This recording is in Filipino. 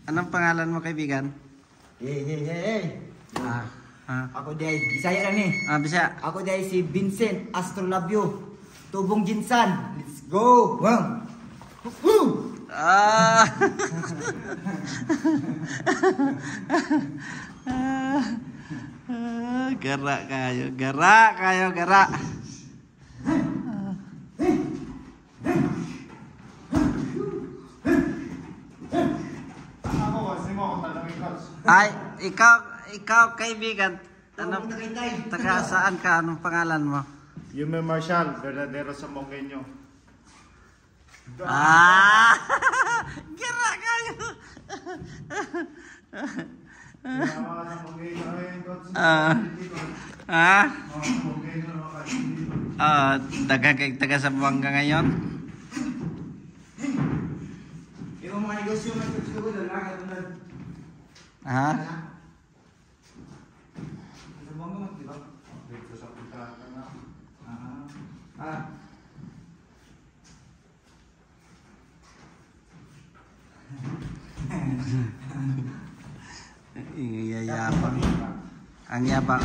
Anong pangalan mo, kaibigan? Hey. Ako Ako day, Bisaya lang ni. Bisaya. Ako day si Vincent Astrolabio. Tubong Jinsan. Let's go. Wow. Woo! Gara kayo. Ay, ikaw kaibigan. Ano? Taga saan ka? Anong pangalan mo? Yume Marshall, verdadero sa Mongeño. Gara kayo. Taga Zamboanga ngayon. Yung mga negosyo na gusto ko doon, Dito sa punta ka na. Ang yabang.